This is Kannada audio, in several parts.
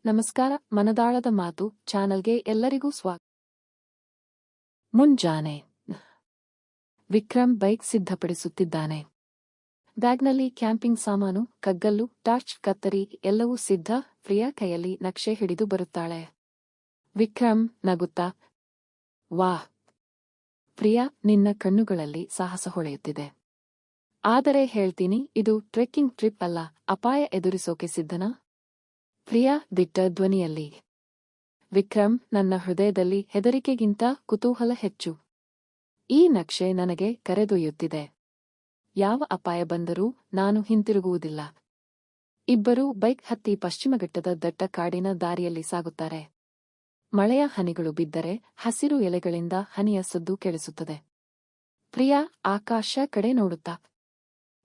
ನಮಸ್ಕಾರ. ಮನದಾಳದ ಮಾತು ಚಾನಲ್ಗೆ ಎಲ್ಲರಿಗೂ ಸ್ವಾಗತ. ಮುಂಜಾನೆ ವಿಕ್ರಮ್ ಬೈಕ್ ಸಿದ್ಧಪಡಿಸುತ್ತಿದ್ದಾನೆ. ಬ್ಯಾಗ್ನಲ್ಲಿ ಕ್ಯಾಂಪಿಂಗ್ ಸಾಮಾನು, ಕಗ್ಗಲ್ಲು, ಟಾರ್ಚ್, ಕತ್ತರಿ ಎಲ್ಲವೂ ಸಿದ್ಧ. ಪ್ರಿಯಾ ಕೈಯಲ್ಲಿ ನಕ್ಷೆ ಹಿಡಿದು ಬರುತ್ತಾಳೆ. ವಿಕ್ರಮ್ ನಗುತ್ತಾ, ವಾಹ್ ಪ್ರಿಯಾ, ನಿನ್ನ ಕಣ್ಣುಗಳಲ್ಲಿ ಸಾಹಸ ಹೊಳೆಯುತ್ತಿದೆ. ಆದರೆ ಹೇಳ್ತೀನಿ, ಇದು ಟ್ರೆಕ್ಕಿಂಗ್ ಟ್ರಿಪ್ ಅಲ್ಲ. ಅಪಾಯ ಎದುರಿಸೋಕೆ ಸಿದ್ಧನಾ? ಪ್ರಿಯಾ ದಿಟ್ಟ ಧ್ವನಿಯಲ್ಲಿ. ವಿಕ್ರಮ್, ನನ್ನ ಹೃದಯದಲ್ಲಿ ಹೆದರಿಕೆಗಿಂತ ಕುತೂಹಲ ಹೆಚ್ಚು. ಈ ನಕ್ಷೆ ನನಗೆ ಕರೆದೊಯ್ಯುತ್ತಿದೆ. ಯಾವ ಅಪಾಯ ಬಂದರೂ ನಾನು ಹಿಂತಿರುಗುವುದಿಲ್ಲ. ಇಬ್ಬರೂ ಬೈಕ್ ಹತ್ತಿ ಪಶ್ಚಿಮಘಟ್ಟದ ದಟ್ಟ ಕಾಡಿನ ದಾರಿಯಲ್ಲಿ ಸಾಗುತ್ತಾರೆ. ಮಳೆಯ ಹನಿಗಳು ಬಿದ್ದರೆ ಹಸಿರು ಎಲೆಗಳಿಂದ ಹನಿಯ ಸದ್ದು ಕೇಳಿಸುತ್ತದೆ. ಪ್ರಿಯಾ ಆಕಾಶ ಕಡೆ ನೋಡುತ್ತಾ,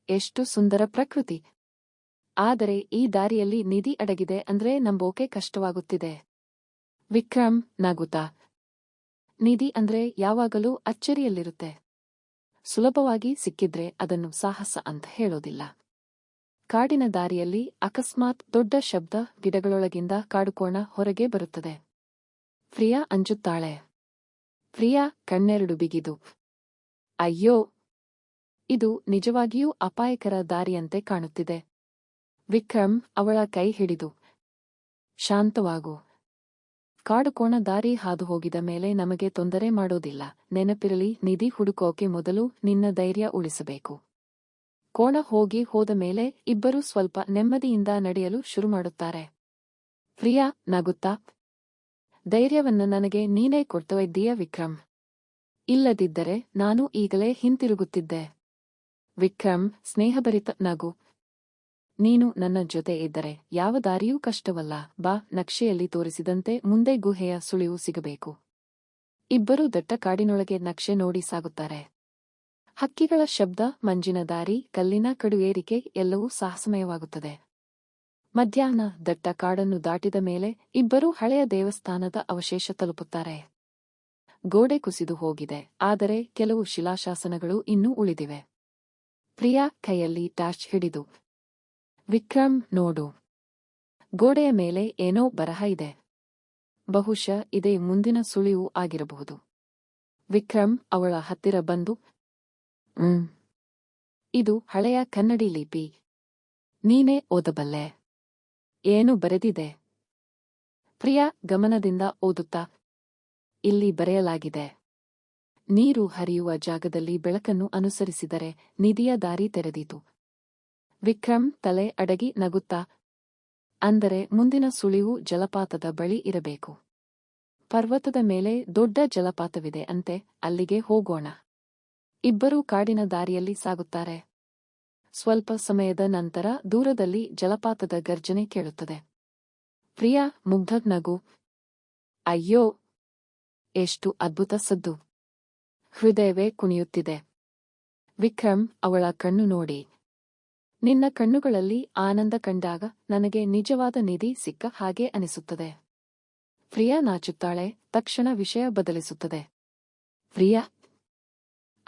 ಎಷ್ಟು ಸುಂದರ ಪ್ರಕೃತಿ. ಆದರೆ ಈ ದಾರಿಯಲ್ಲಿ ನಿಧಿ ಅಡಗಿದೆ ಅಂದ್ರೆ ನಂಬೋಕೆ ಕಷ್ಟವಾಗುತ್ತಿದೆ. ವಿಕ್ರಮ್ ನಗುತ್ತಾ, ನಿಧಿ ಅಂದ್ರೆ ಯಾವಾಗಲೂ ಅಚ್ಚರಿಯಲ್ಲಿರುತ್ತೆ. ಸುಲಭವಾಗಿ ಸಿಕ್ಕಿದ್ರೆ ಅದನ್ನು ಸಾಹಸ ಅಂತ ಹೇಳೋದಿಲ್ಲ. ಕಾಡಿನ ದಾರಿಯಲ್ಲಿ ಅಕಸ್ಮಾತ್ ದೊಡ್ಡ ಶಬ್ದ, ಗಿಡಗಳೊಳಗಿಂದ ಕಾಡುಕೋಣ ಹೊರಗೆ ಬರುತ್ತದೆ. ಪ್ರಿಯಾ ಅಂಜುತ್ತಾಳೆ. ಪ್ರಿಯಾ ಕಣ್ಣೆರಡು ಬಿಗಿದು, ಅಯ್ಯೋ, ಇದು ನಿಜವಾಗಿಯೂ ಅಪಾಯಕರ ದಾರಿಯಂತೆ ಕಾಣುತ್ತಿದೆ. ವಿಕ್ರಮ್ ಅವಳ ಕೈ ಹಿಡಿದು, ಶಾಂತವಾಗು. ಕಾಡುಕೋಣ ದಾರಿ ಹಾದು ಹೋಗಿದ ಮೇಲೆ ನಮಗೆ ತೊಂದರೆ ಮಾಡೋದಿಲ್ಲ. ನೆನಪಿರಲಿ, ನಿಧಿ ಹುಡುಕೋಕೆ ಮೊದಲು ನಿನ್ನ ಧೈರ್ಯ ಉಳಿಸಬೇಕು. ಕೋಣ ಹೋದ ಮೇಲೆ ಇಬ್ಬರೂ ಸ್ವಲ್ಪ ನೆಮ್ಮದಿಯಿಂದ ನಡೆಯಲು ಶುರು ಮಾಡುತ್ತಾರೆ. ಪ್ರಿಯಾ ನಗುತ್ತಾ, ಧೈರ್ಯವನ್ನ ನನಗೆ ನೀನೇ ಕೊಡ್ತಾ ವಿಕ್ರಮ್. ಇಲ್ಲದಿದ್ದರೆ ನಾನು ಈಗಲೇ ಹಿಂತಿರುಗುತ್ತಿದ್ದೆ. ವಿಕ್ರಮ್ ಸ್ನೇಹಭರಿತ ನಗು. ನೀನು ನನ್ನ ಜೊತೆ ಇದ್ದರೆ ಯಾವ ದಾರಿಯೂ ಕಷ್ಟವಲ್ಲ. ಬಾ, ನಕ್ಷೆಯಲ್ಲಿ ತೋರಿಸಿದಂತೆ ಮುಂದೆ ಗುಹೆಯ ಸುಳಿವು ಸಿಗಬೇಕು. ಇಬ್ಬರೂ ದಟ್ಟ ಕಾಡಿನೊಳಗೆ ನಕ್ಷೆ ನೋಡಿ ಸಾಗುತ್ತಾರೆ. ಹಕ್ಕಿಗಳ ಶಬ್ದ, ಮಂಜಿನ ದಾರಿ, ಕಲ್ಲಿನ ಕಡು ಏರಿಕೆ ಎಲ್ಲವೂ ಸಾಹಸಮಯವಾಗುತ್ತದೆ. ಮಧ್ಯಾಹ್ನ ದಟ್ಟ ಕಾಡನ್ನು ದಾಟಿದ ಮೇಲೆ ಇಬ್ಬರೂ ಹಳೆಯ ದೇವಸ್ಥಾನದ ಅವಶೇಷ ತಲುಪುತ್ತಾರೆ. ಗೋಡೆ ಕುಸಿದು ಹೋಗಿದೆ, ಆದರೆ ಕೆಲವು ಶಿಲಾಶಾಸನಗಳು ಇನ್ನೂ ಉಳಿದಿವೆ. ಪ್ರಿಯಾ ಕೈಯಲ್ಲಿ ಟಾರ್ಚ್ ಹಿಡಿದು, ವಿಕ್ರಮ್ ನೋಡು, ಗೋಡೆಯ ಮೇಲೆ ಏನೋ ಬರಹ ಇದೆ. ಬಹುಶಃ ಇದೇ ಮುಂದಿನ ಸುಳಿವು ಆಗಿರಬಹುದು. ವಿಕ್ರಮ್ ಅವಳ ಹತ್ತಿರ ಬಂದು, ಇದು ಹಳೆಯ ಕನ್ನಡಿ ಲಿಪಿ. ನೀನೇ ಓದಬಲ್ಲೆ. ಏನು ಬರೆದಿದೆ? ಪ್ರಿಯಾ ಗಮನದಿಂದ ಓದುತ್ತಾ, ಇಲ್ಲಿ ಬರೆಯಲಾಗಿದೆ, ನೀರು ಹರಿಯುವ ಜಾಗದಲ್ಲಿ ಬೆಳಕನ್ನು ಅನುಸರಿಸಿದರೆ ನಿಧಿಯ ದಾರಿ ತೆರೆದೀತು. ವಿಕ್ರಮ್ ತಲೆ ಅಡಗಿ ನಗುತ್ತಾ, ಅಂದರೆ ಮುಂದಿನ ಸುಳಿವು ಜಲಪಾತದ ಬಳಿ ಇರಬೇಕು. ಪರ್ವತದ ಮೇಲೆ ದೊಡ್ಡ ಜಲಪಾತವಿದೆ ಅಂತೆ, ಅಲ್ಲಿಗೆ ಹೋಗೋಣ. ಇಬ್ಬರೂ ಕಾಡಿನ ದಾರಿಯಲ್ಲಿ ಸಾಗುತ್ತಾರೆ. ಸ್ವಲ್ಪ ಸಮಯದ ನಂತರ ದೂರದಲ್ಲಿ ಜಲಪಾತದ ಗರ್ಜನೆ ಕೇಳುತ್ತದೆ. ಪ್ರಿಯಾ ಮುಗ್ಧ ನಗು, ಅಯ್ಯೋ, ಎಷ್ಟು ಅದ್ಭುತ ಸದ್ದು. ಹೃದಯವೇ ಕುಣಿಯುತ್ತಿದೆ. ವಿಕ್ರಮ್ ಅವಳ ಕಣ್ಣು ನೋಡಿ, ನಿನ್ನ ಕಣ್ಣುಗಳಲ್ಲಿ ಆನಂದ ಕಂಡಾಗ ನನಗೆ ನಿಜವಾದ ನಿಧಿ ಸಿಕ್ಕ ಹಾಗೆ ಅನಿಸುತ್ತದೆ. ಪ್ರಿಯಾ ನಾಚುತ್ತಾಳೆ. ತಕ್ಷಣ ವಿಷಯ ಬದಲಿಸುತ್ತದೆ. ಪ್ರಿಯಾ,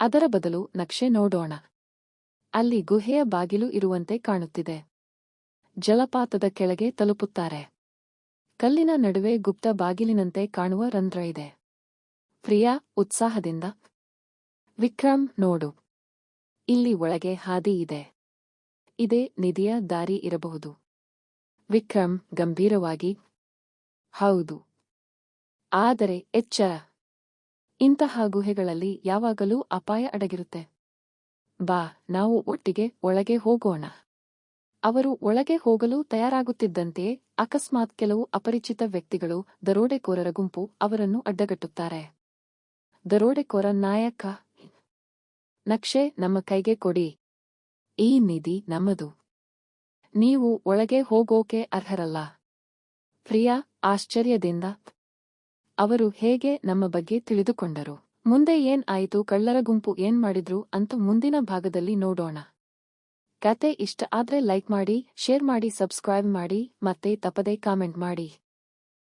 ಅದರ ಬದಲು ನಕ್ಷೆ ನೋಡೋಣ. ಅಲ್ಲಿ ಗುಹೆಯ ಬಾಗಿಲು ಇರುವಂತೆ ಕಾಣುತ್ತಿದೆ. ಜಲಪಾತದ ಕೆಳಗೆ ತಲುಪುತ್ತಾರೆ. ಕಲ್ಲಿನ ನಡುವೆ ಗುಪ್ತ ಬಾಗಿಲಿನಂತೆ ಕಾಣುವ ರಂಧ್ರ ಇದೆ. ಪ್ರಿಯಾ ಉತ್ಸಾಹದಿಂದ, ವಿಕ್ರಮ್ ನೋಡು, ಇಲ್ಲಿ ಒಳಗೆ ಹಾದಿ ಇದೆ. ಇದೇ ನಿಧಿಯ ದಾರಿ ಇರಬಹುದು. ವಿಕ್ರಮ್ ಗಂಭೀರವಾಗಿ, ಹೌದು, ಆದರೆ ಎಚ್ಚರ, ಇಂತಹ ಗುಹೆಗಳಲ್ಲಿ ಯಾವಾಗಲೂ ಅಪಾಯ ಅಡಗಿರುತ್ತೆ. ಬಾ, ನಾವು ಒಟ್ಟಿಗೆ ಒಳಗೆ ಹೋಗೋಣ. ಅವರು ಒಳಗೆ ಹೋಗಲು ತಯಾರಾಗುತ್ತಿದ್ದಂತೆಯೇ ಅಕಸ್ಮಾತ್ ಕೆಲವು ಅಪರಿಚಿತ ವ್ಯಕ್ತಿಗಳು, ದರೋಡೆಕೋರರ ಗುಂಪು ಅವರನ್ನು ಅಡ್ಡಗಟ್ಟುತ್ತಾರೆ. ದರೋಡೆಕೋರ ನಾಯಕ, ನಕ್ಷೆ ನಮ್ಮ ಕೈಗೆ ಕೊಡಿ. ಈ ನಿಧಿ ನಮ್ಮದು. ನೀವು ಒಳಗೆ ಹೋಗೋಕೆ ಅರ್ಹರಲ್ಲ. ಪ್ರಿಯಾ ಆಶ್ಚರ್ಯದಿಂದ, ಅವರು ಹೇಗೆ ನಮ್ಮ ಬಗ್ಗೆ ತಿಳಿದುಕೊಂಡರು? ಮುಂದೆ ಏನ್ ಆಯಿತು? ಕಳ್ಳರ ಗುಂಪು ಏನ್ ಮಾಡಿದ್ರು ಅಂತ ಮುಂದಿನ ಭಾಗದಲ್ಲಿ ನೋಡೋಣ. ಕತೆ ಇಷ್ಟ ಆದ್ರೆ ಲೈಕ್ ಮಾಡಿ, ಶೇರ್ ಮಾಡಿ, ಸಬ್ಸ್ಕ್ರೈಬ್ ಮಾಡಿ, ಮತ್ತೆ ತಪ್ಪದೇ ಕಾಮೆಂಟ್ ಮಾಡಿ.